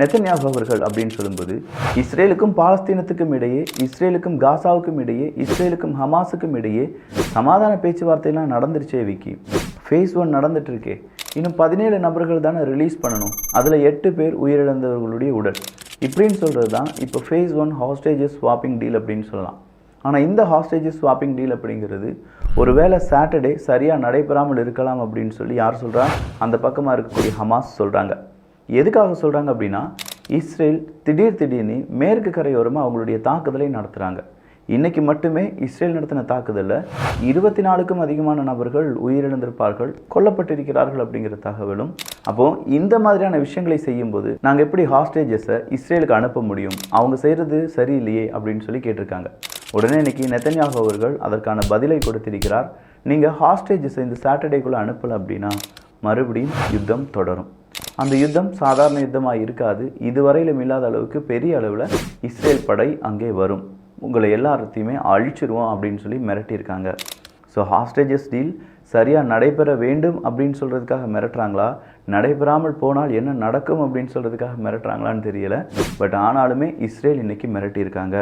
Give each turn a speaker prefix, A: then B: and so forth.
A: Netanyahu அவர்கள் அப்படின்னு சொல்லும்போது இஸ்ரேலுக்கும் பாலஸ்தீனத்துக்கும் இடையே, இஸ்ரேலுக்கும் காசாவுக்கும் இடையே, இஸ்ரேலுக்கும் ஹமாஸுக்கும் இடையே சமாதான பேச்சுவார்த்தையெல்லாம் நடந்துருச்சே விக்கி. ஃபேஸ் 1 நடந்துட்டு இருக்கே. இன்னும் 17 நபர்கள் தானே ரிலீஸ் பண்ணணும். அதில் 8 பேர் உயிரிழந்தவர்களுடைய உடல். இப்படின்னு சொல்கிறது தான் இப்போ ஃபேஸ் 1 ஹாஸ்டேஜஸ் ஸ்வாப்பிங் டீல் அப்படின்னு சொல்லலாம். ஆனால் இந்த ஹாஸ்டேஜஸ் ஸ்வாப்பிங் டீல் அப்படிங்கிறது ஒருவேளை சாட்டர்டே சரியாக நடைபெறாமல் இருக்கலாம் அப்படின்னு சொல்லி யார் சொல்கிறா? அந்த பக்கமாக இருக்கக்கூடிய ஹமாஸ் சொல்கிறாங்க. எதுக்காக சொல்கிறாங்க அப்படின்னா, இஸ்ரேல் திடீர்னு மேற்கு கரையோரமாக அவங்களுடைய தாக்குதலை நடத்துகிறாங்க. இன்றைக்கி மட்டுமே இஸ்ரேல் நடத்தின தாக்குதலில் 24க்கும் அதிகமான நபர்கள் உயிரிழந்திருப்பார்கள், கொல்லப்பட்டிருக்கிறார்கள் அப்படிங்கிற தகவலும். அப்போது இந்த மாதிரியான விஷயங்களை செய்யும்போது நாங்கள் எப்படி ஹாஸ்டேஜஸை இஸ்ரேலுக்கு அனுப்ப முடியும்? அவங்க செய்கிறது சரியில்லையே அப்படின்னு சொல்லி கேட்டிருக்காங்க. உடனே இன்றைக்கி நெதன்யாகு அவர்கள் அதற்கான பதிலை கொடுத்திருக்கிறார். நீங்கள் ஹாஸ்டேஜஸை இந்த சாட்டர்டேக்குள்ளே அனுப்பலை அப்படின்னா மறுபடியும் யுத்தம் தொடரும். அந்த யுத்தம் சாதாரண யுத்தமாக இருக்காது. இதுவரையிலும் இல்லாத அளவுக்கு பெரிய அளவில் இஸ்ரேல் படை அங்கே வரும், உங்களை எல்லாத்தையுமே அழிச்சிருவோம் அப்படின்னு சொல்லி மிரட்டியிருக்காங்க. ஸோ ஹாஸ்டேஜஸ் டீல் சரியாக நடைபெற வேண்டும் அப்படின்னு சொல்கிறதுக்காக மிரட்டுறாங்களா, நடைபெறாமல் போனால் என்ன நடக்கும் அப்படின்னு சொல்கிறதுக்காக மிரட்டுறாங்களான்னு தெரியலை. பட் ஆனாலுமே இஸ்ரேல் இன்றைக்கி மிரட்டியிருக்காங்க.